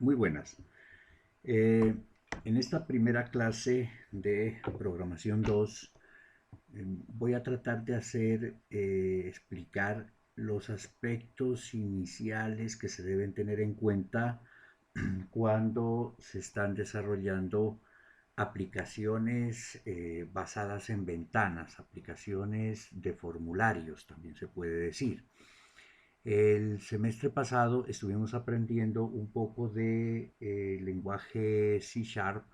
Muy buenas. Eh, en esta primera clase de programación 2 voy a tratar de explicar los aspectos iniciales que se deben tener en cuenta cuando se están desarrollando aplicaciones basadas en ventanas, aplicaciones de formularios, también se puede decir. El semestre pasado estuvimos aprendiendo un poco de lenguaje C Sharp,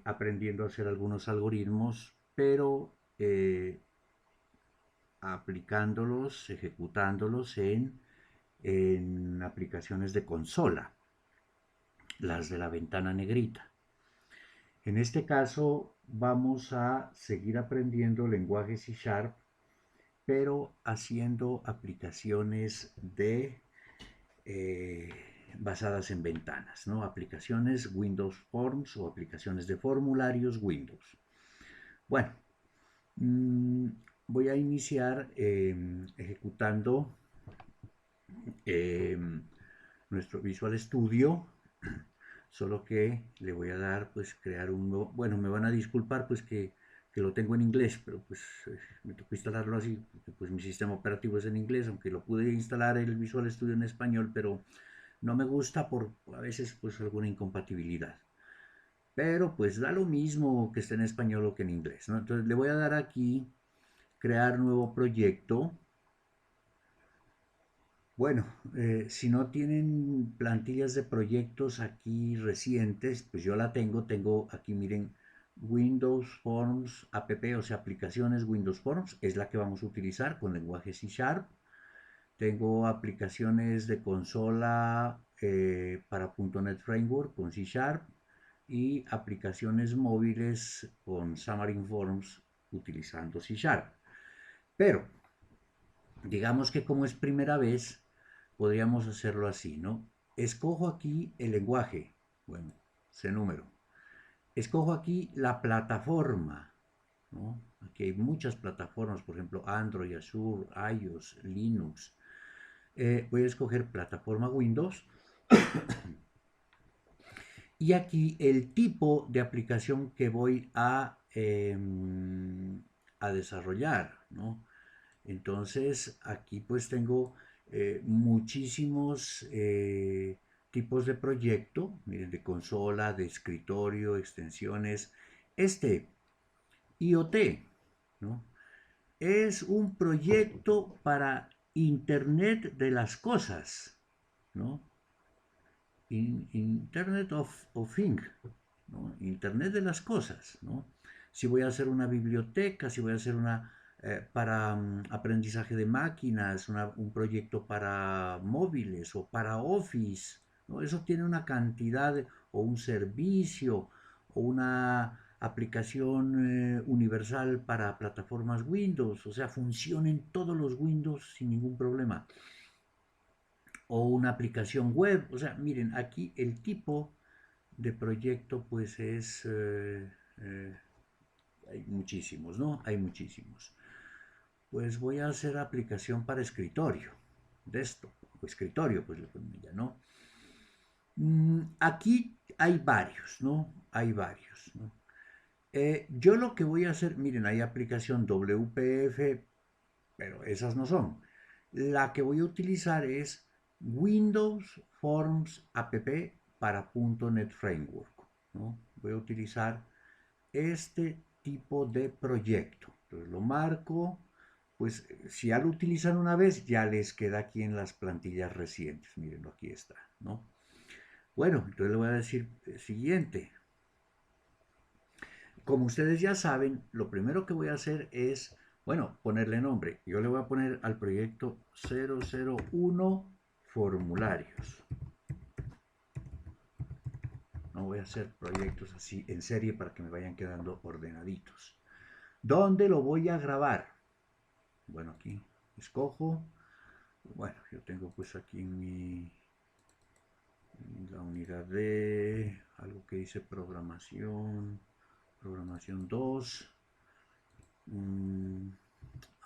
aprendiendo a hacer algunos algoritmos, pero aplicándolos, ejecutándolos en aplicaciones de consola, las de la ventana negrita. En este caso vamos a seguir aprendiendo lenguaje C Sharp, pero haciendo aplicaciones eh, basadas en ventanas, ¿no? Aplicaciones Windows Forms o aplicaciones de formularios Windows. Bueno, mmm, voy a iniciar ejecutando eh, nuestro Visual Studio, solo que le voy a dar, pues, crear un nuevo, bueno, me van a disculpar, pues, que lo tengo en inglés, pero pues me tocó instalarlo así, porque pues mi sistema operativo es en inglés, aunque lo pude instalar el Visual Studio en español, pero no me gusta por a veces pues alguna incompatibilidad. Pero pues da lo mismo que esté en español o que en inglés, ¿no? Entonces le voy a dar aquí crear nuevo proyecto. Bueno, si no tienen plantillas de proyectos aquí recientes, pues yo la tengo aquí, miren, Windows Forms app, o sea, aplicaciones Windows Forms, es la que vamos a utilizar con lenguaje C Sharp. Tengo aplicaciones de consola para .NET Framework con C Sharp y aplicaciones móviles con Xamarin Forms utilizando C Sharp. Pero, digamos que como es primera vez, podríamos hacerlo así, ¿no? Escojo aquí el lenguaje, bueno, ese número. Escojo aquí la plataforma, ¿no? Aquí hay muchas plataformas, por ejemplo, Android, Azure, iOS, Linux. Voy a escoger plataforma Windows y aquí el tipo de aplicación que voy a desarrollar, ¿no? Entonces aquí pues tengo muchísimos tipos de proyecto, miren, de consola, de escritorio, extensiones. Este IoT, ¿no? Es un proyecto para Internet de las cosas, ¿no? Internet of Things, ¿no? Internet de las cosas, ¿no? Si voy a hacer una biblioteca, si voy a hacer una para aprendizaje de máquinas, un proyecto para móviles o para Office, ¿no? Eso tiene una cantidad o un servicio o una aplicación universal para plataformas Windows, o sea, funciona en todos los Windows sin ningún problema o una aplicación web. O sea, miren, aquí el tipo de proyecto pues eh, hay muchísimos, ¿no? Hay muchísimos. Pues voy a hacer aplicación para escritorio, desktop, o escritorio, pues le ponen ya, ¿no? Aquí hay varios, ¿no? Hay varios, ¿no? Yo lo que voy a hacer, miren, hay aplicación WPF, pero esas no son. La que voy a utilizar es Windows Forms app para .NET Framework, ¿no? Voy a utilizar este tipo de proyecto. Entonces lo marco, pues si ya lo utilizan una vez, ya les queda aquí en las plantillas recientes. Mírenlo, aquí está, ¿no? Bueno, entonces le voy a decir siguiente. Como ustedes ya saben, lo primero que voy a hacer es, bueno, ponerle nombre. Yo le voy a poner al proyecto 001 formularios. No voy a hacer proyectos así en serie para que me vayan quedando ordenaditos. ¿Dónde lo voy a grabar? Bueno, aquí escojo. Bueno, yo tengo pues aquí en la unidad de algo que dice programación 2.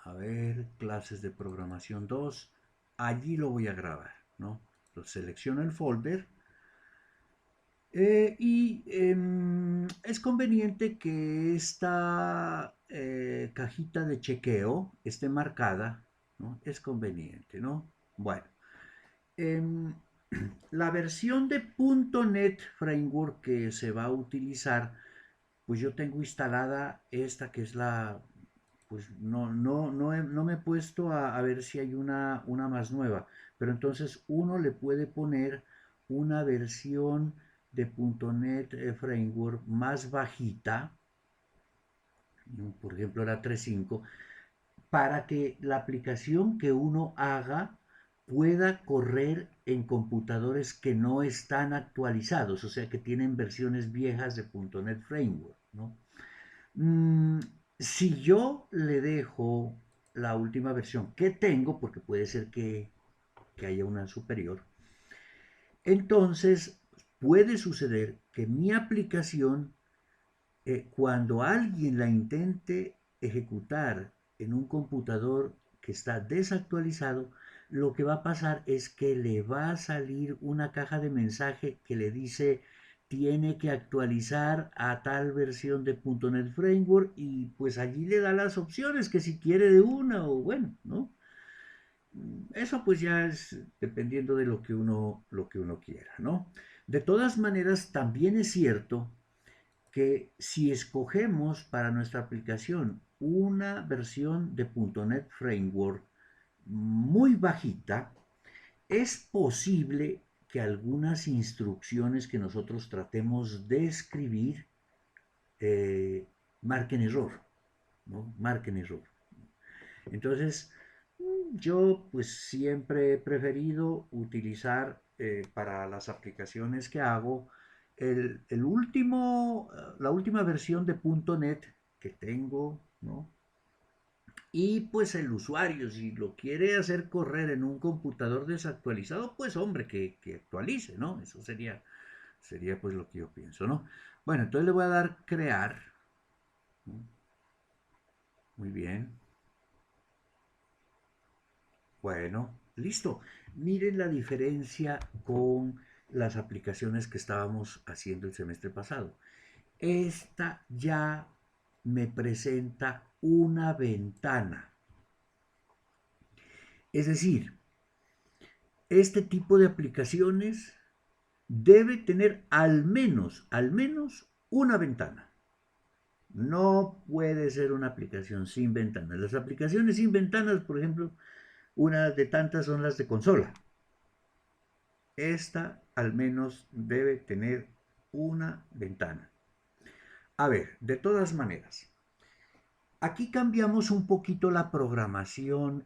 A ver, clases de programación 2. Allí lo voy a grabar, ¿no? Lo selecciono el folder es conveniente que esta cajita de chequeo esté marcada, ¿no? Es conveniente, ¿no? Bueno, em, la versión de .NET Framework que se va a utilizar, pues yo tengo instalada esta que es la, pues no me he puesto a ver si hay una más nueva, pero entonces uno le puede poner una versión de .NET Framework más bajita, por ejemplo la 3.5, para que la aplicación que uno haga pueda correr en computadores que no están actualizados, o sea que tienen versiones viejas de .NET Framework, ¿no? Mm, si yo le dejo la última versión que tengo, porque puede ser que haya una superior, entonces puede suceder que mi aplicación, cuando alguien la intente ejecutar en un computador que está desactualizado, lo que va a pasar es que le va a salir una caja de mensaje que le dice tiene que actualizar a tal versión de .NET Framework y pues allí le da las opciones que si quiere de una o bueno, ¿no? Eso pues ya es dependiendo de lo que uno quiera, ¿no? De todas maneras, también es cierto que si escogemos para nuestra aplicación una versión de .NET Framework muy bajita, es posible que algunas instrucciones que nosotros tratemos de escribir marquen error, ¿no? Marquen error. Entonces, yo pues siempre he preferido utilizar para las aplicaciones que hago la última versión de .NET que tengo, ¿no? Y pues el usuario, si lo quiere hacer correr en un computador desactualizado, pues hombre, que actualice, ¿no? Eso sería pues lo que yo pienso, ¿no? Bueno, entonces le voy a dar crear, ¿no? Muy bien. Bueno, listo. Miren la diferencia con las aplicaciones que estábamos haciendo el semestre pasado. Esta ya me presenta una ventana. Es decir, este tipo de aplicaciones debe tener al menos una ventana. No puede ser una aplicación sin ventanas. Las aplicaciones sin ventanas, por ejemplo, una de tantas son las de consola. Esta al menos debe tener una ventana. A ver, de todas maneras, aquí cambiamos un poquito la programación,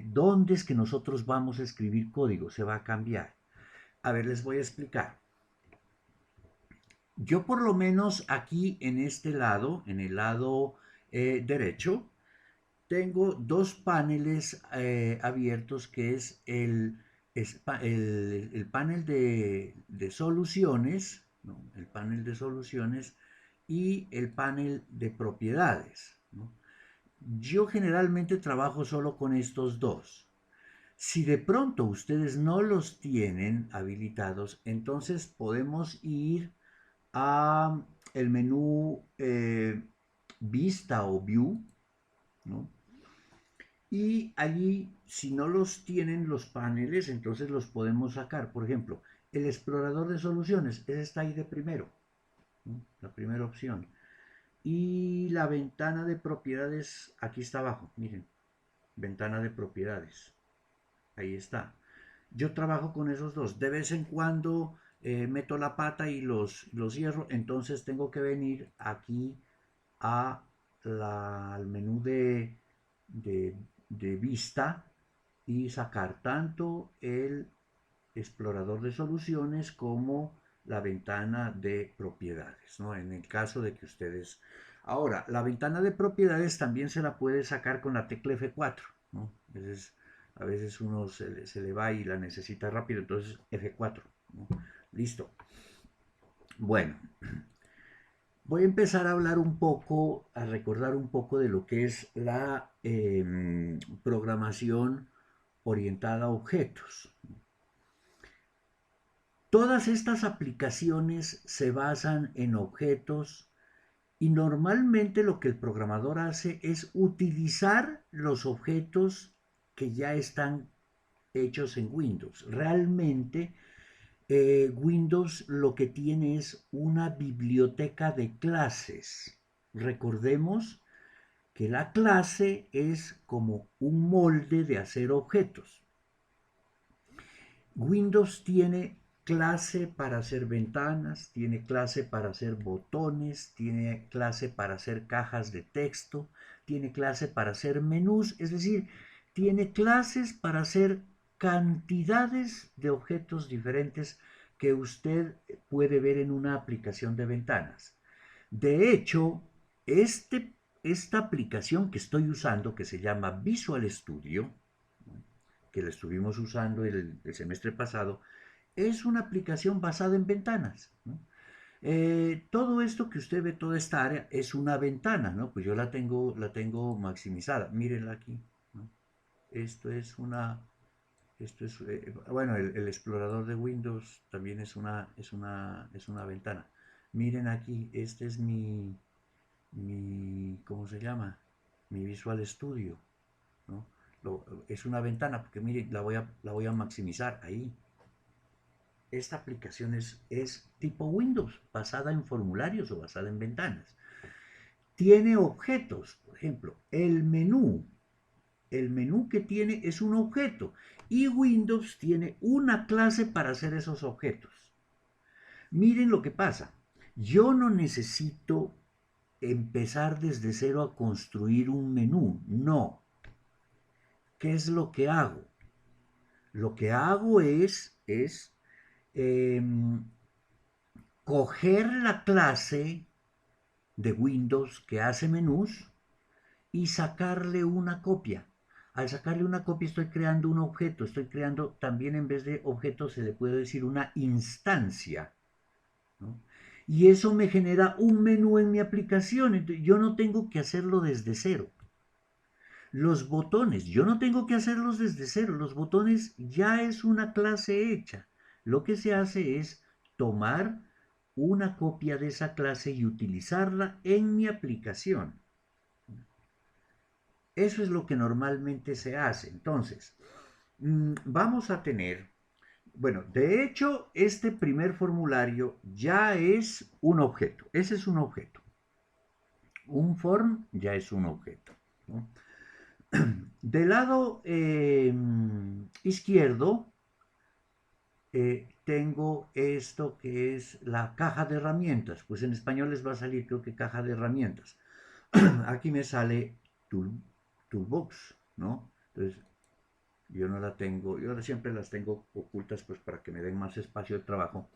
dónde es que nosotros vamos a escribir código, se va a cambiar. A ver, les voy a explicar. Yo por lo menos aquí en este lado, en el lado derecho, tengo dos paneles abiertos que es el panel de soluciones, ¿no? El panel de soluciones y el panel de propiedades, ¿no? Yo generalmente trabajo solo con estos dos. Si de pronto ustedes no los tienen habilitados, entonces podemos ir a el menú Vista o View, ¿no? Y allí, si no los tienen los paneles, entonces los podemos sacar. Por ejemplo, el explorador de soluciones, ese está ahí de primero, ¿no? La primera opción. Y la ventana de propiedades, aquí está abajo, miren, ventana de propiedades. Ahí está. Yo trabajo con esos dos. De vez en cuando meto la pata y los cierro, entonces tengo que venir aquí al menú de, de vista y sacar tanto el explorador de soluciones como la ventana de propiedades, ¿no? En el caso de que ustedes... Ahora, la ventana de propiedades también se la puede sacar con la tecla F4, ¿no? A veces uno se le va y la necesita rápido, entonces F4, ¿no? Listo. Bueno, voy a empezar a hablar un poco, a recordar un poco de lo que es la programación orientada a objetos. Todas estas aplicaciones se basan en objetos y normalmente lo que el programador hace es utilizar los objetos que ya están hechos en Windows. Realmente Windows lo que tiene es una biblioteca de clases. Recordemos que la clase es como un molde de hacer objetos. Windows tiene clase para hacer ventanas, tiene clase para hacer botones, tiene clase para hacer cajas de texto, tiene clase para hacer menús, es decir, tiene clases para hacer cantidades de objetos diferentes que usted puede ver en una aplicación de ventanas. De hecho, esta aplicación que estoy usando, que se llama Visual Studio, que la estuvimos usando el semestre pasado, es una aplicación basada en ventanas, ¿no? Todo esto que usted ve, toda esta área, es una ventana, ¿no? Pues yo la tengo maximizada. Mírenla aquí, ¿no? Esto es una, bueno, el explorador de Windows también es una ventana. Miren aquí, este es ¿cómo se llama? Mi Visual Studio, ¿no? Es una ventana, porque miren, la voy a maximizar ahí. Esta aplicación es tipo Windows, basada en formularios o basada en ventanas. Tiene objetos, por ejemplo, el menú. El menú que tiene es un objeto y Windows tiene una clase para hacer esos objetos. Miren lo que pasa. Yo no necesito empezar desde cero a construir un menú. No. ¿Qué es lo que hago? Lo que hago es eh, coger la clase de Windows que hace menús y sacarle una copia. Al sacarle una copia estoy creando un objeto, estoy creando también en vez de objeto se le puede decir una instancia, ¿no? Y eso me genera un menú en mi aplicación, entonces yo no tengo que hacerlo desde cero. Los botones, yo no tengo que hacerlos desde cero, los botones ya es una clase hecha. Lo que se hace es tomar una copia de esa clase y utilizarla en mi aplicación. Eso es lo que normalmente se hace. Entonces, vamos a tener, bueno, de hecho, este primer formulario ya es un objeto. Ese es un objeto. Un form ya es un objeto, ¿no? Del lado izquierdo tengo esto que es la caja de herramientas. Pues en español les va a salir creo que caja de herramientas. Aquí me sale toolbox, ¿no? Entonces yo no la tengo, yo siempre las tengo ocultas pues para que me den más espacio de trabajo.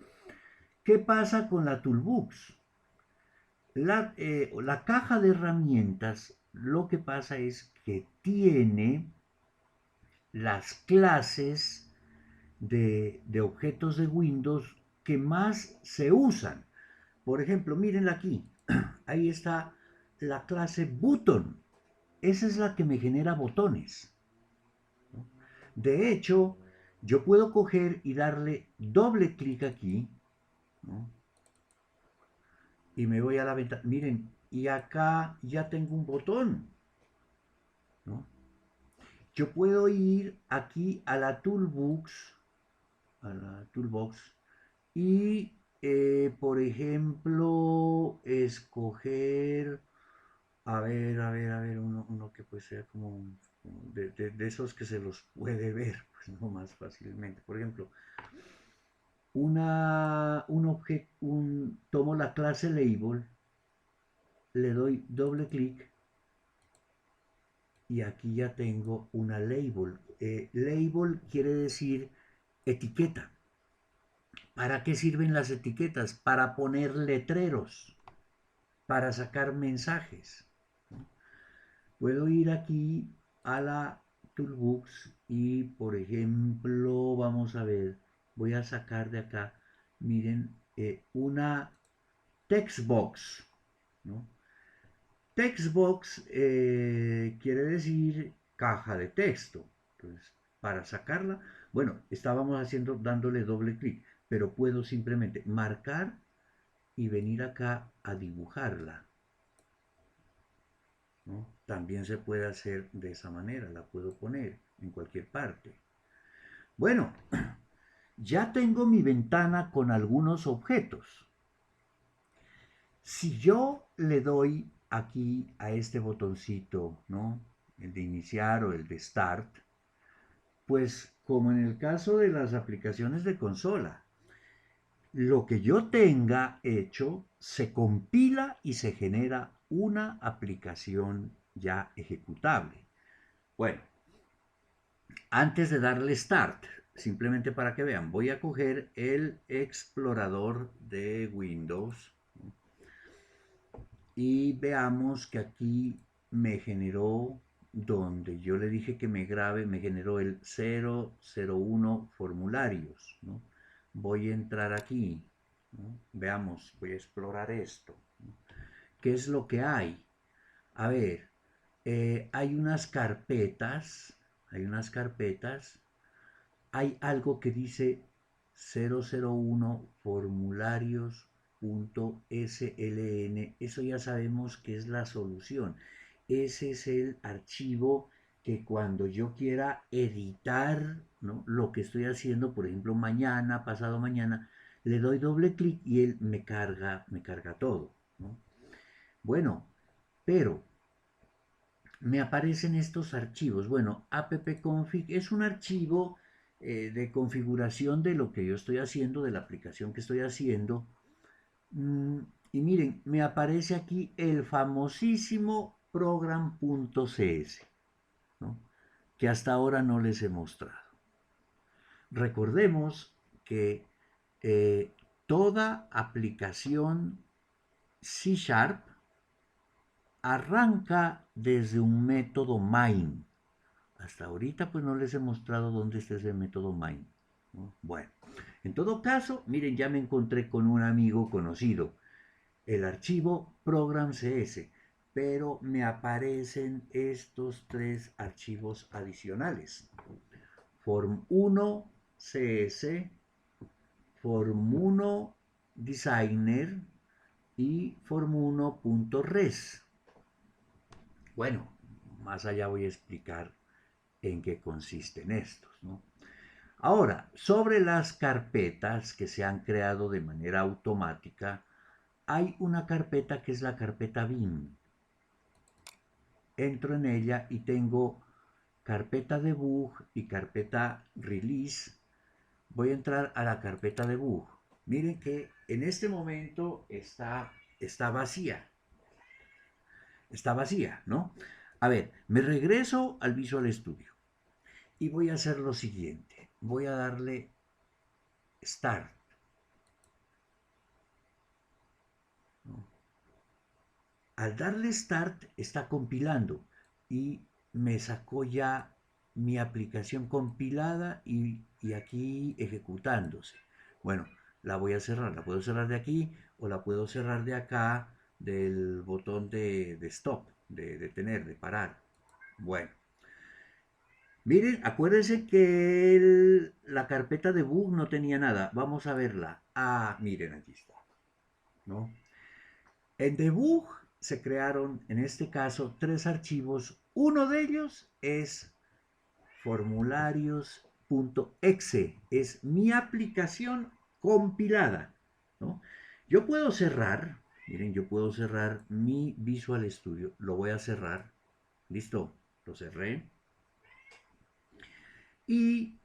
¿Qué pasa con la toolbox? La caja de herramientas lo que pasa es que tiene las clases de objetos de Windows que más se usan. Por ejemplo, mírenla aquí. Ahí está la clase button. Esa es la que me genera botones, ¿no? De hecho, yo puedo coger y darle doble clic aquí, ¿no? Y me voy a la ventana. Miren, y acá ya tengo un botón, ¿no? Yo puedo ir aquí a la toolbox y, por ejemplo, escoger, a ver, uno que puede ser como de esos que se los puede ver, pues no más fácilmente. Por ejemplo, tomo la clase label, le doy doble clic y aquí ya tengo una label. Label quiere decir etiqueta. ¿Para qué sirven las etiquetas? Para poner letreros, para sacar mensajes, ¿no? Puedo ir aquí a la Toolbox y, por ejemplo, vamos a ver, voy a sacar de acá, miren, una textbox, ¿no? Textbox quiere decir caja de texto. Entonces, para sacarla, Bueno, estábamos dándole doble clic, pero puedo simplemente marcar y venir acá a dibujarla, ¿no? También se puede hacer de esa manera, la puedo poner en cualquier parte. Bueno, ya tengo mi ventana con algunos objetos. Si yo le doy aquí a este botoncito, ¿no? El de iniciar o el de start, pues como en el caso de las aplicaciones de consola, lo que yo tenga hecho se compila y se genera una aplicación ya ejecutable. Bueno, antes de darle start, simplemente para que vean, voy a coger el explorador de Windows y veamos que aquí me generó, donde yo le dije que me grabe, me generó el 001 formularios, ¿no? Voy a entrar aquí, ¿no? Veamos, voy a explorar esto, ¿no? ¿Qué es lo que hay? A ver, hay unas carpetas, hay algo que dice 001 formularios.sln, eso ya sabemos que es la solución. Ese es el archivo que cuando yo quiera editar, ¿no?, lo que estoy haciendo, por ejemplo, mañana, pasado mañana, le doy doble clic y él me carga todo, ¿no? Bueno, pero me aparecen estos archivos. Bueno, appconfig es un archivo de configuración de lo que yo estoy haciendo, de la aplicación que estoy haciendo. Mm, y miren, me aparece aquí el famosísimo program.cs, ¿no?, que hasta ahora no les he mostrado. Recordemos que toda aplicación C# arranca desde un método main. Hasta ahorita pues no les he mostrado dónde está ese método main, ¿no? Bueno, en todo caso, miren, ya me encontré con un amigo conocido, el archivo program.cs, pero me aparecen estos tres archivos adicionales: form1 cs, form1 designer y form1.res. Bueno, más allá voy a explicar en qué consisten estos, ¿no? Ahora, sobre las carpetas que se han creado de manera automática, hay una carpeta que es la carpeta bin. Entro en ella y tengo carpeta debug y carpeta release. Voy a entrar a la carpeta debug. Miren que en este momento está vacía. Está vacía, ¿no? A ver, me regreso al Visual Studio y voy a hacer lo siguiente. Voy a darle start, ¿no? Al darle start está compilando y me sacó ya mi aplicación compilada y aquí ejecutándose. Bueno, la voy a cerrar. La puedo cerrar de aquí o la puedo cerrar de acá, del botón de stop, de detener, de parar. Bueno, miren, acuérdense que la carpeta debug no tenía nada. Vamos a verla. Ah, miren, aquí está, ¿no? En debug se crearon, en este caso, tres archivos. Uno de ellos es formularios.exe. Es mi aplicación compilada, ¿no? Yo puedo cerrar, miren, yo puedo cerrar mi Visual Studio. Lo voy a cerrar. Listo, lo cerré. Y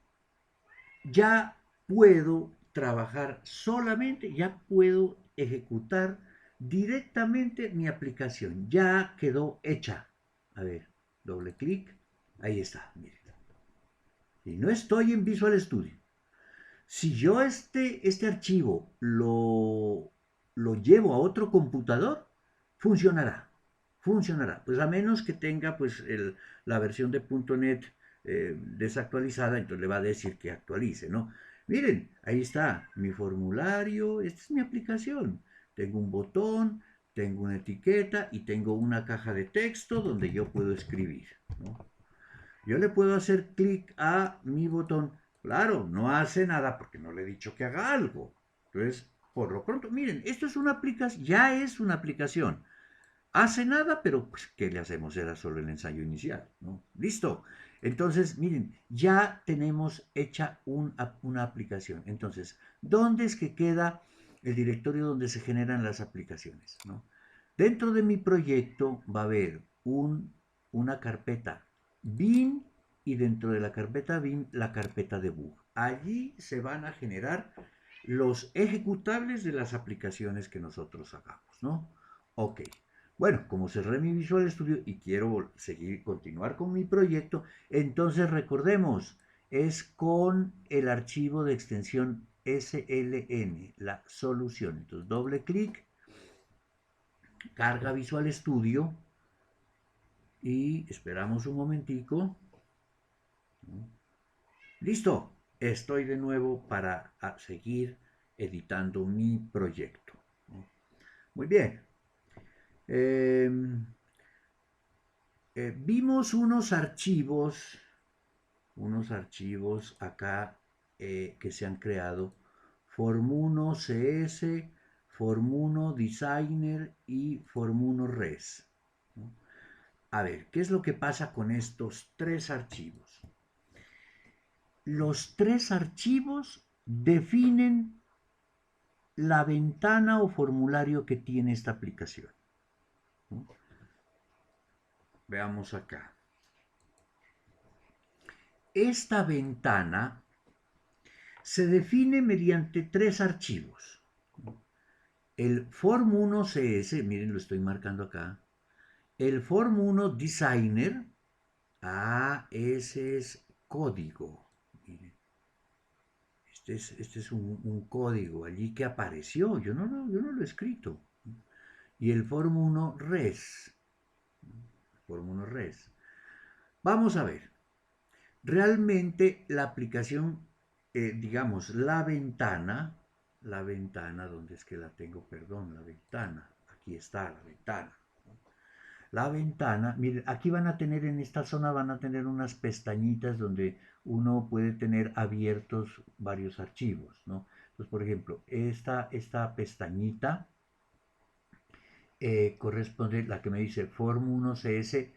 ya puedo trabajar solamente, ya puedo ejecutar directamente mi aplicación. Ya quedó hecha. A ver, doble clic. Ahí está, miren. Y no estoy en Visual Studio. Si yo este archivo lo llevo a otro computador, funcionará. Funcionará. Pues a menos que tenga pues la versión de .NET desactualizada, entonces le va a decir que actualice, ¿no? Miren, ahí está mi formulario, esta es mi aplicación. Tengo un botón, tengo una etiqueta y tengo una caja de texto donde yo puedo escribir, ¿no? Yo le puedo hacer clic a mi botón Claro, no hace nada porque no le he dicho que haga algo. Entonces, por lo pronto, miren, esto es una aplicación, ya es una aplicación. Hace nada, pero pues, ¿qué le hacemos? Era solo el ensayo inicial, ¿no? Listo. Entonces, miren, ya tenemos hecha una aplicación. Entonces, ¿dónde es que queda el directorio donde se generan las aplicaciones? ¿No? Dentro de mi proyecto va a haber una carpeta bin y dentro de la carpeta bin la carpeta debug. Allí se van a generar los ejecutables de las aplicaciones que nosotros hagamos, ¿no? Ok. Bueno, como cerré mi Visual Studio y quiero continuar con mi proyecto, entonces recordemos, es con el archivo de extensión SLN, la solución. Entonces doble clic, carga Visual Studio y esperamos un momentico. Listo, estoy de nuevo para seguir editando mi proyecto. Muy bien. Eh, vimos unos archivos acá que se han creado, Form1 CS, Form1 Designer y Form1 Res. ¿No? A ver, ¿qué es lo que pasa con estos tres archivos? Los tres archivos definen la ventana o formulario que tiene esta aplicación. ¿No? Veamos acá. Esta ventana se define mediante tres archivos. El Form1CS, miren, lo estoy marcando acá. El Form1 Designer, ese es código. Miren, este es un código allí que apareció, yo no lo he escrito. Y el Form1 Res. Form1 Res. Vamos a ver. Realmente la aplicación, digamos, la ventana, ¿dónde es que la tengo? Perdón, la ventana, aquí está la ventana. La ventana, miren, aquí van a tener, en esta zona van a tener unas pestañitas donde uno puede tener abiertos varios archivos, ¿no? Entonces, por ejemplo, esta pestañita corresponde, la que me dice Form1CS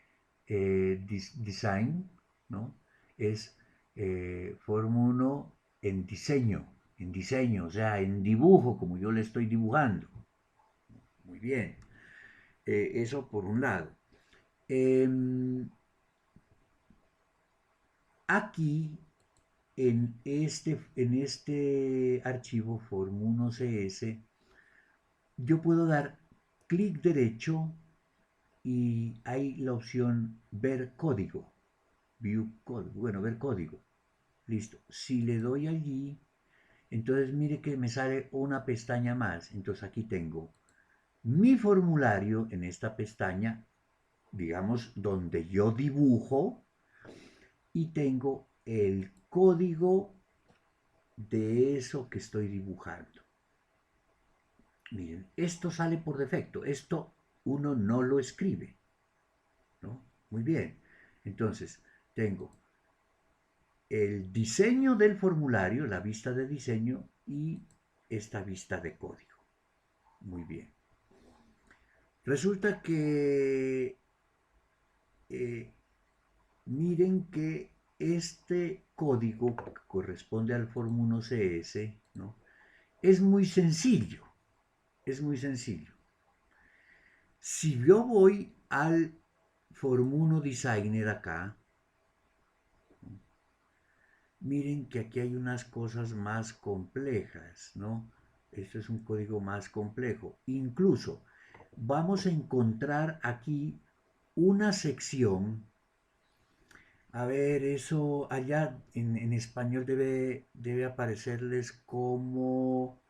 Design, ¿no? Es Form1 en diseño, o sea, en dibujo, como yo le estoy dibujando. Muy bien. Eso por un lado. Eh, aquí, en este archivo Form1CS, yo puedo dar clic derecho y hay la opción ver código. View code, bueno, ver código. Listo. Si le doy allí, entonces mire que me sale una pestaña más. Entonces aquí tengo mi formulario en esta pestaña, digamos, donde yo dibujo y tengo el código de eso que estoy dibujando. Miren, esto sale por defecto. Esto uno no lo escribe, ¿no? Muy bien. Entonces, tengo el diseño del formulario, la vista de diseño y esta vista de código. Muy bien. Resulta que miren que este código que corresponde al Form1 CS, ¿no? Es muy sencillo. Es muy sencillo. Si yo voy al Form1 Designer acá, miren que aquí hay unas cosas más complejas, ¿no? Esto es un código más complejo. Incluso vamos a encontrar aquí una sección. A ver, eso allá en español debe aparecerles como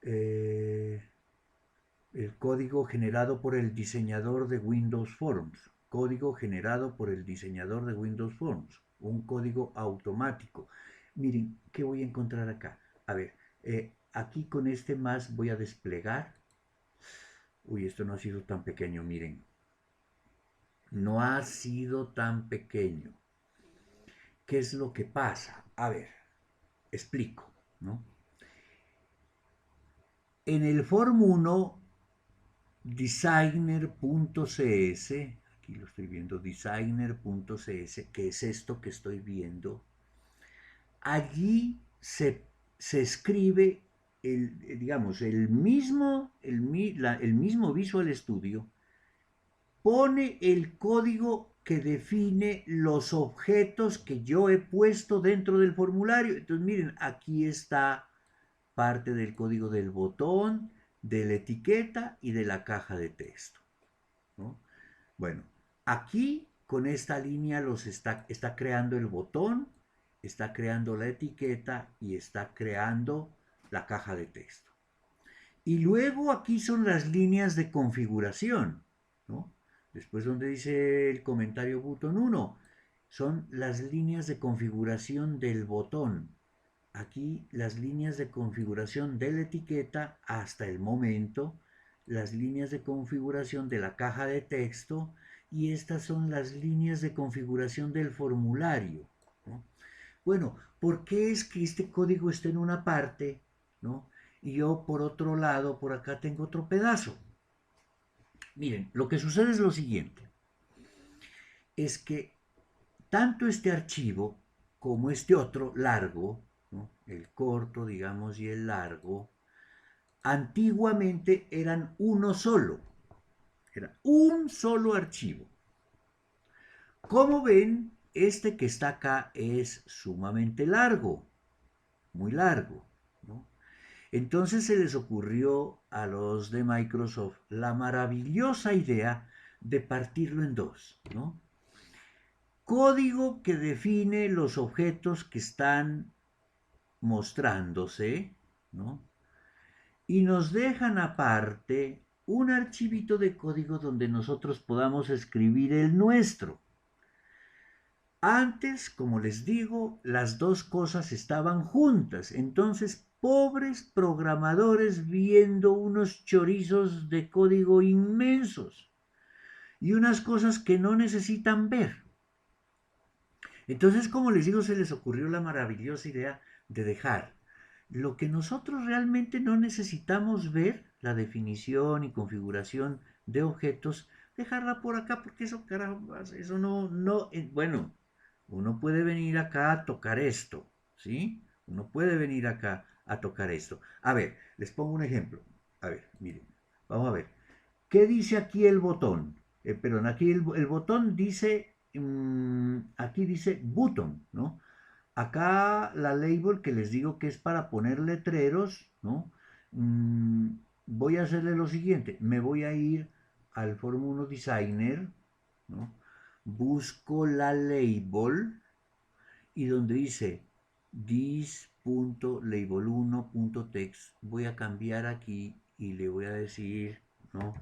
eh, el código generado por el diseñador de Windows Forms. Código generado por el diseñador de Windows Forms. Un código automático. Miren, ¿qué voy a encontrar acá? A ver, aquí con este más voy a desplegar. Uy, esto no ha sido tan pequeño, miren. No ha sido tan pequeño. ¿Qué es lo que pasa? A ver. explico, ¿no? En el Form 1 designer.cs, aquí lo estoy viendo, designer.cs, que es esto que estoy viendo, allí se escribe digamos, el mismo Visual Studio pone el código que define los objetos que yo he puesto dentro del formulario. Entonces, miren, aquí está parte del código del botón, de la etiqueta y de la caja de texto, ¿no? Bueno, aquí con esta línea está creando el botón, está creando la etiqueta y está creando la caja de texto. Y luego aquí son las líneas de configuración, ¿no? Después donde dice el comentario button 1, son las líneas de configuración del botón. Aquí las líneas de configuración de la etiqueta hasta el momento, las líneas de configuración de la caja de texto y estas son las líneas de configuración del formulario, ¿no? Bueno, ¿por qué es que este código está en una parte, ¿no? Y yo por otro lado, por acá tengo otro pedazo? Miren, lo que sucede es lo siguiente, es que tanto este archivo como este otro largo, ¿no? El corto, digamos, y el largo, antiguamente eran uno solo, era un solo archivo. Como ven, este que está acá es sumamente largo, muy largo, ¿no? Entonces se les ocurrió a los de Microsoft la maravillosa idea de partirlo en dos, ¿no? Código que define los objetos que están mostrándose, ¿no? Y nos dejan aparte un archivito de código donde nosotros podamos escribir el nuestro. Antes, como les digo, las dos cosas estaban juntas, entonces pobres programadores viendo unos chorizos de código inmensos y unas cosas que no necesitan ver. Entonces, como les digo, se les ocurrió la maravillosa idea de dejar lo que nosotros realmente no necesitamos ver, la definición y configuración de objetos, dejarla por acá, porque eso, carajo, eso bueno, uno puede venir acá a tocar esto, ¿sí? Uno puede venir acá a tocar esto. A ver, les pongo un ejemplo. A ver, miren, vamos a ver. ¿Qué dice aquí el botón? Perdón, aquí el botón dice, aquí dice button, ¿no? Acá la label que les digo que es para poner letreros, ¿no? Voy a hacerle lo siguiente, me voy a ir al Form 1 Designer, ¿no? Busco la label y donde dice this.label1.text voy a cambiar aquí y le voy a decir, ¿no?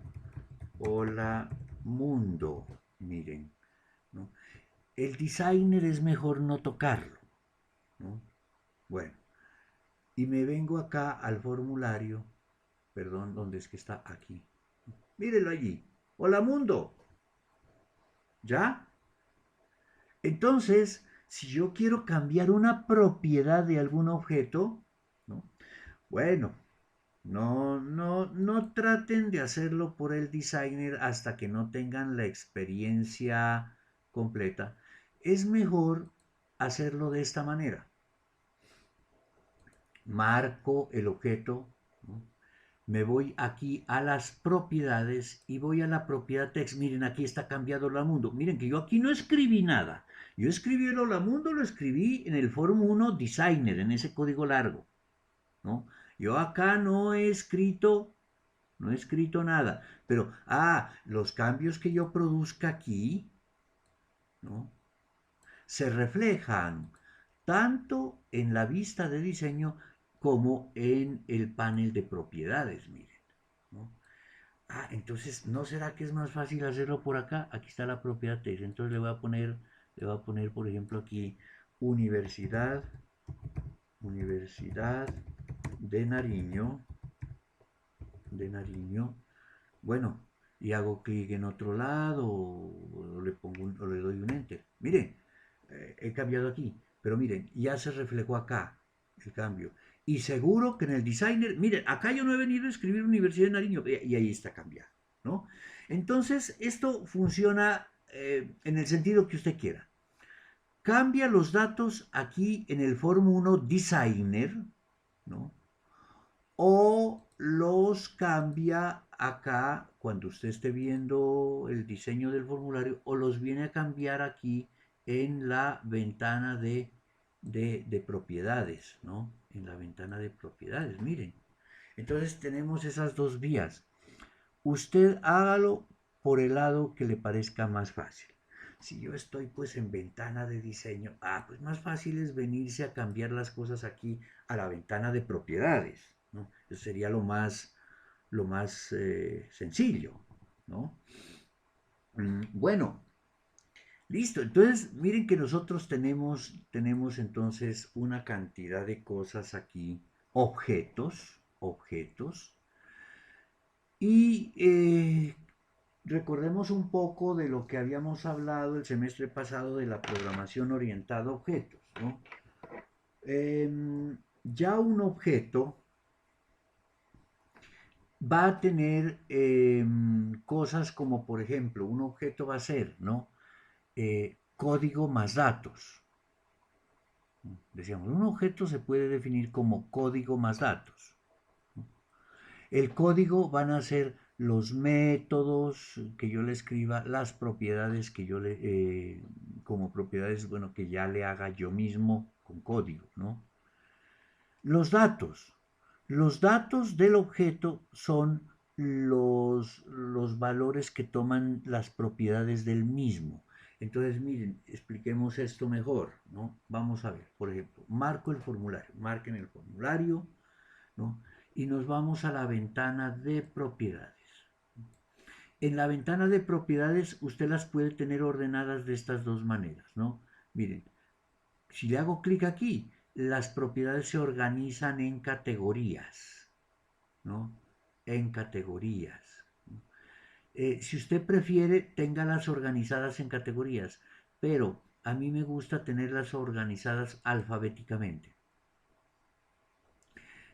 Hola mundo, miren, ¿no? El designer es mejor no tocarlo, ¿no? Bueno, y me vengo acá al formulario, perdón, ¿dónde es que está? Aquí. Mírenlo allí. Hola mundo. ¿Ya? Entonces, si yo quiero cambiar una propiedad de algún objeto, ¿no? Bueno, no traten de hacerlo por el designer hasta que no tengan la experiencia completa. Es mejor hacerlo de esta manera. Marco el objeto, ¿no? Me voy aquí a las propiedades y voy a la propiedad text. Miren, aquí está cambiado el mundo. Miren que yo aquí no escribí nada. Yo escribí el hola mundo, lo escribí en el Form 1 Designer, en ese código largo, ¿no? Yo acá no he escrito nada. Pero, los cambios que yo produzca aquí, ¿no? Se reflejan tanto en la vista de diseño como en el panel de propiedades, miren, ¿no? Entonces, ¿no será que es más fácil hacerlo por acá? Aquí está la propiedad text. Entonces le voy a poner, por ejemplo, aquí Universidad, Universidad de Nariño. Bueno, y hago clic en otro lado o o le doy un enter. Miren, he cambiado aquí, pero miren, ya se reflejó acá. el cambio. Y seguro que en el designer, miren, acá yo no he venido a escribir Universidad de Nariño, y ahí está cambiado, ¿no? Entonces, esto funciona en el sentido que usted quiera. Cambia los datos aquí en el Form 1 Designer, ¿no? O los cambia acá cuando usted esté viendo el diseño del formulario, o los viene a cambiar aquí en la ventana de propiedades, ¿no? En la ventana de propiedades, miren. Entonces tenemos esas dos vías. Usted hágalo por el lado que le parezca más fácil. Si yo estoy pues en ventana de diseño, pues más fácil es venirse a cambiar las cosas aquí a la ventana de propiedades, ¿no? Eso sería lo más sencillo, ¿no? Bueno, listo. Entonces, miren que nosotros tenemos entonces una cantidad de cosas aquí, objetos, y recordemos un poco de lo que habíamos hablado el semestre pasado de la programación orientada a objetos, ¿no? Ya un objeto va a tener cosas como, por ejemplo, un objeto va a ser, ¿no? Código más datos. Decíamos, un objeto se puede definir como código más datos. El código van a ser los métodos que yo le escriba, las propiedades que yo le, como propiedades, bueno, que ya le haga yo mismo con código, ¿no? Los datos. Los datos del objeto son los valores que toman las propiedades del mismo. Entonces, miren, expliquemos esto mejor, ¿no? Vamos a ver, por ejemplo, marco el formulario, marquen el formulario, ¿no? Y nos vamos a la ventana de propiedades. En la ventana de propiedades usted las puede tener ordenadas de estas dos maneras, ¿no? Miren, si le hago clic aquí, las propiedades se organizan en categorías, ¿no? En categorías. Si usted prefiere, téngalas organizadas en categorías, pero a mí me gusta tenerlas organizadas alfabéticamente.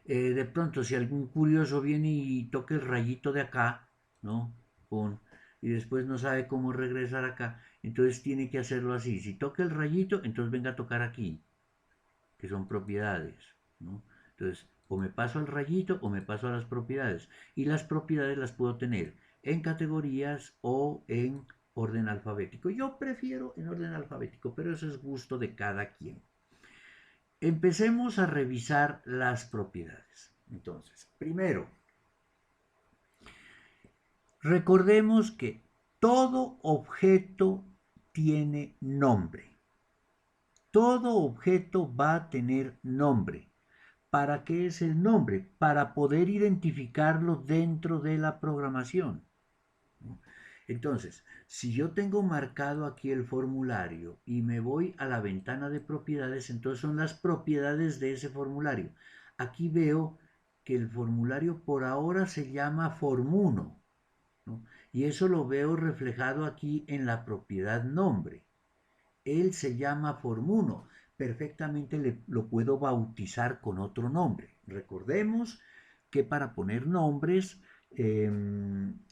De pronto, si algún curioso viene y toca el rayito de acá, ¿no? Y después no sabe cómo regresar acá, entonces tiene que hacerlo así. Si toca el rayito, entonces venga a tocar aquí, que son propiedades, ¿no? Entonces, o me paso al rayito o me paso a las propiedades. Y las propiedades las puedo tener en categorías o en orden alfabético. Yo prefiero en orden alfabético, pero eso es gusto de cada quien. Empecemos a revisar las propiedades. Entonces, primero, recordemos que todo objeto tiene nombre. Todo objeto va a tener nombre. ¿Para qué es el nombre? Para poder identificarlo dentro de la programación. Entonces, si yo tengo marcado aquí el formulario y me voy a la ventana de propiedades, entonces son las propiedades de ese formulario. Aquí veo que el formulario por ahora se llama Form1, ¿no? Y eso lo veo reflejado aquí en la propiedad nombre. Él se llama Form1. Perfectamente lo puedo bautizar con otro nombre. Recordemos que para poner nombres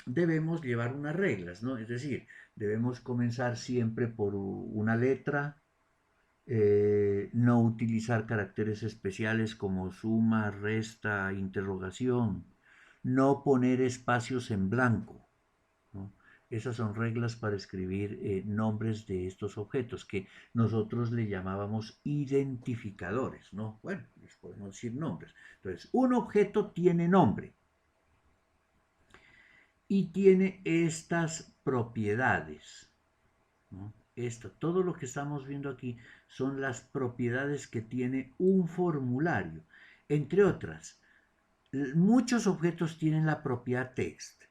debemos llevar unas reglas, ¿no? Es decir, debemos comenzar siempre por una letra, no utilizar caracteres especiales como suma, resta, interrogación, no poner espacios en blanco, ¿no? Esas son reglas para escribir nombres de estos objetos que nosotros le llamábamos identificadores, ¿no? Bueno, les podemos decir nombres. Entonces, un objeto tiene nombre y tiene estas propiedades, ¿no? Todo lo que estamos viendo aquí son las propiedades que tiene un formulario. Entre otras, muchos objetos tienen la propiedad text.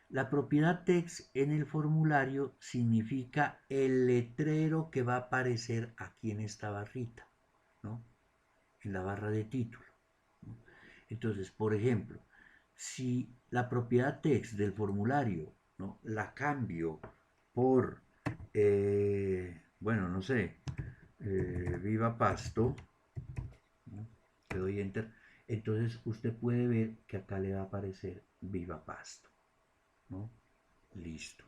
La propiedad text en el formulario significa el letrero que va a aparecer aquí en esta barrita, ¿no? En la barra de título, ¿no? Entonces, por ejemplo, si la propiedad text del formulario, ¿no? La cambio por, bueno, no sé, viva Pasto, ¿no? le doy enter, entonces usted puede ver que acá le va a aparecer Viva Pasto, ¿no? Listo.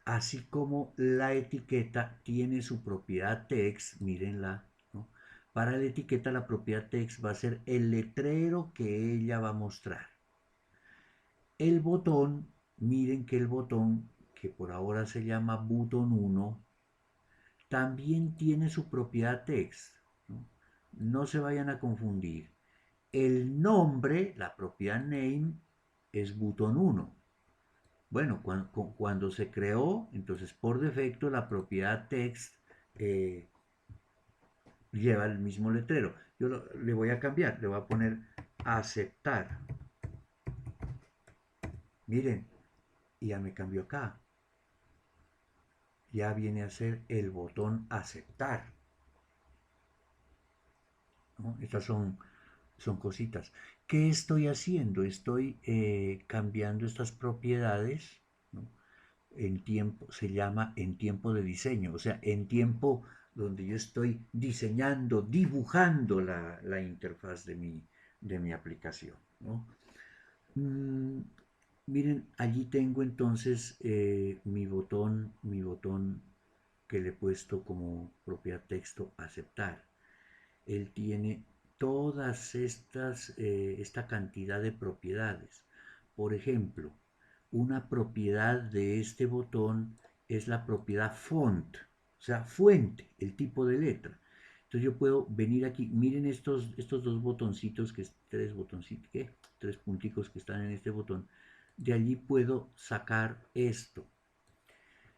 Así como la etiqueta tiene su propiedad text, mírenla, ¿no? Para la etiqueta la propiedad text va a ser el letrero que ella va a mostrar. El botón, miren que el botón, que por ahora se llama botón 1, también tiene su propiedad text, ¿no? No se vayan a confundir. El nombre, la propiedad name, es botón 1. Bueno, cuando se creó, entonces por defecto la propiedad text eh, lleva el mismo letrero. Le voy a cambiar, le voy a poner aceptar. Miren, y ya me cambió acá. Ya viene a ser el botón aceptar, ¿no? Estas son cositas. ¿Qué estoy haciendo? Estoy cambiando estas propiedades, ¿no? En tiempo, se llama en tiempo de diseño, o sea, en tiempo donde yo estoy diseñando, dibujando la interfaz de mi aplicación, ¿no? Mm, miren, allí tengo entonces mi botón que le he puesto como propiedad texto aceptar. Él tiene todas esta cantidad de propiedades. Por ejemplo, una propiedad de este botón es la propiedad font, o sea, fuente, el tipo de letra. Entonces yo puedo venir aquí, miren estos dos botoncitos, tres botoncitos, ¿qué? Tres punticos que están en este botón. De allí puedo sacar esto.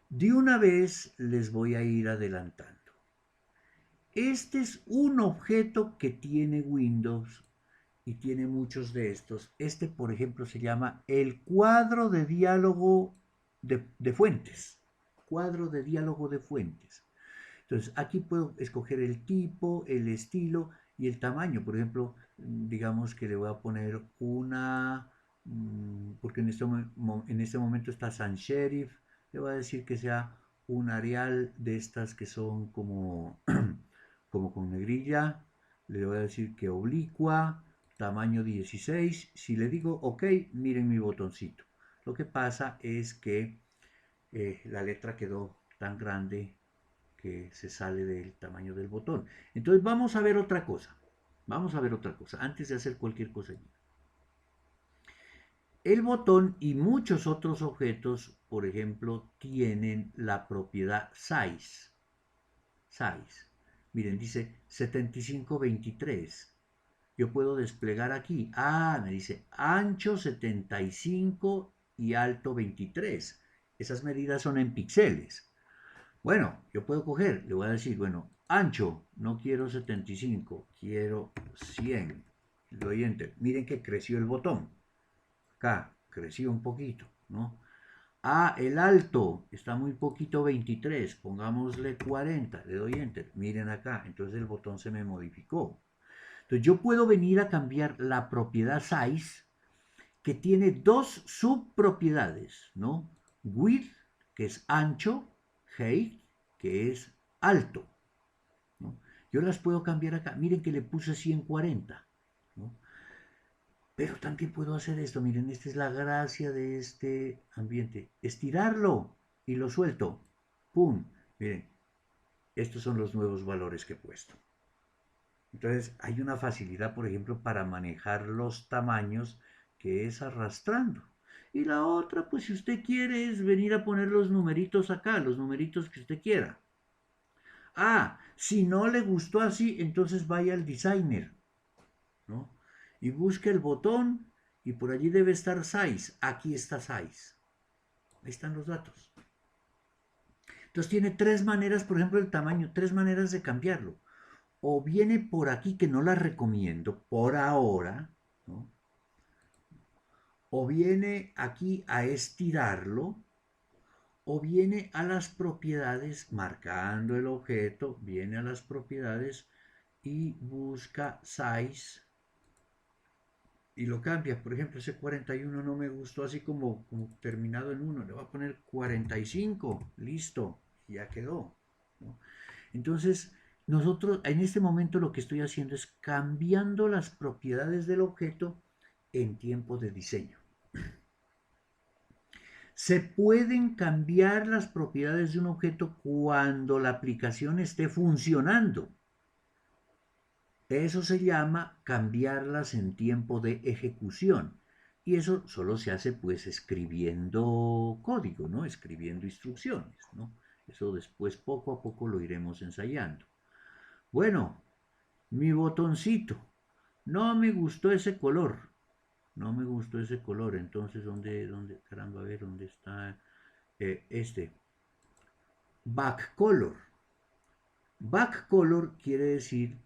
De una vez les voy a ir adelantando. Este es un objeto que tiene Windows y tiene muchos de estos. Este, por ejemplo, se llama el cuadro de diálogo de fuentes. Cuadro de diálogo de fuentes. Entonces, aquí puedo escoger el tipo, el estilo y el tamaño. Por ejemplo, digamos que le voy a poner porque en este momento está Sans Serif, le voy a decir que sea un Arial de estas que son como, como con negrilla, le voy a decir que oblicua, tamaño 16. Si le digo OK, miren mi botoncito. Lo que pasa es que la letra quedó tan grande que se sale del tamaño del botón. Entonces vamos a ver otra cosa. Vamos a ver otra cosa antes de hacer cualquier cosa allí. El botón y muchos otros objetos, por ejemplo, tienen la propiedad size. Size. Miren, dice 7523. Yo puedo desplegar aquí. Ah, me dice ancho 75 y alto 23. Esas medidas son en píxeles. Bueno, yo puedo coger, le voy a decir, bueno, ancho, no quiero 75, quiero 100. Le doy enter. Miren que creció el botón. Acá, creció un poquito, ¿no? Ah, el alto, está muy poquito 23, pongámosle 40, le doy enter. Miren acá, entonces el botón se me modificó. Entonces yo puedo venir a cambiar la propiedad size, que tiene dos subpropiedades, ¿no? Width, que es ancho, height, que es alto, ¿no? Yo las puedo cambiar acá. Miren que le puse 140, ¿no? Pero también puedo hacer esto. Miren, esta es la gracia de este ambiente. Estirarlo y lo suelto. ¡Pum! Miren, estos son los nuevos valores que he puesto. Entonces, hay una facilidad, por ejemplo, para manejar los tamaños, que es arrastrando. Y la otra, pues si usted quiere, es venir a poner los numeritos acá, los numeritos que usted quiera. Ah, si no le gustó así, entonces vaya al designer, ¿no? Y busque el botón y por allí debe estar size. Aquí está size. Ahí están los datos. Entonces tiene tres maneras, por ejemplo, el tamaño, tres maneras de cambiarlo. O viene por aquí, que no la recomiendo por ahora, ¿no? O viene aquí a estirarlo, o viene a las propiedades, marcando el objeto, viene a las propiedades y busca size y lo cambia. Por ejemplo, ese 41 no me gustó así como terminado en 1. Le voy a poner 45. Listo. Ya quedó, ¿no? Entonces, nosotros en este momento lo que estoy haciendo es cambiando las propiedades del objeto en tiempo de diseño. Se pueden cambiar las propiedades de un objeto cuando la aplicación esté funcionando. Eso se llama cambiarlas en tiempo de ejecución. Y eso solo se hace pues escribiendo código, ¿no? Escribiendo instrucciones, ¿no? Eso después poco a poco lo iremos ensayando. Bueno, mi botoncito. No me gustó ese color. No me gustó ese color. Entonces, caramba, a ver, ¿dónde está este? Back color. Back color quiere decir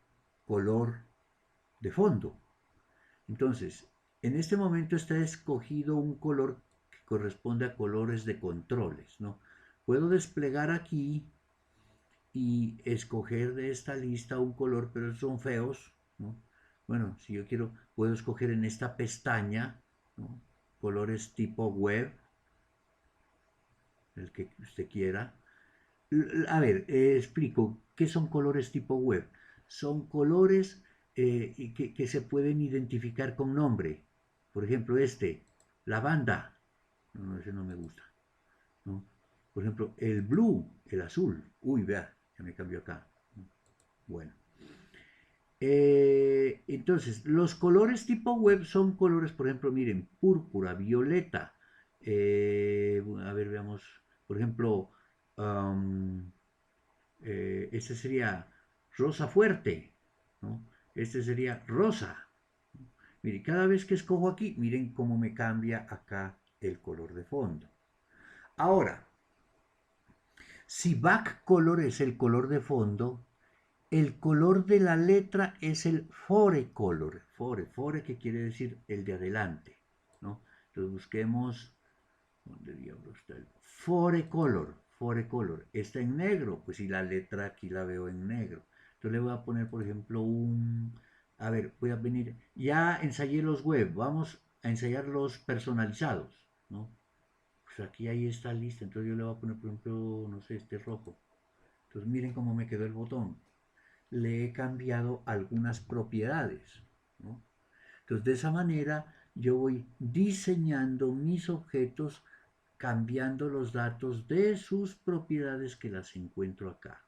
color de fondo. Entonces, en este momento está escogido un color que corresponde a colores de controles, ¿no? Puedo desplegar aquí y escoger de esta lista un color, pero son feos, ¿no? Bueno, si yo quiero, puedo escoger en esta pestaña, ¿no? Colores tipo web, el que usted quiera. A ver, explico, ¿qué son colores tipo web? Son colores que se pueden identificar con nombre. Por ejemplo, este, lavanda. No, ese no me gusta, ¿no? Por ejemplo, el blue, el azul. Uy, vea, ya me cambió acá. Bueno. Entonces, los colores tipo web son colores, por ejemplo, miren, púrpura, violeta. A ver, veamos, por ejemplo, um, este sería rosa fuerte, ¿no? Este sería rosa. Miren, cada vez que escojo aquí, miren cómo me cambia acá el color de fondo. Ahora, si back color es el color de fondo, el color de la letra es el fore color. Fore que quiere decir el de adelante, ¿no? Entonces busquemos, ¿dónde diablos está el fore color? Fore color. Está en negro, pues si la letra aquí la veo en negro. Entonces le voy a poner, por ejemplo, a ver, voy a venir, ya ensayé los web, vamos a ensayar los personalizados, ¿no? Pues aquí ahí está lista, entonces yo le voy a poner, por ejemplo, no sé, este rojo. Entonces miren cómo me quedó el botón. Le he cambiado algunas propiedades, ¿no? Entonces de esa manera yo voy diseñando mis objetos cambiando los datos de sus propiedades que las encuentro acá.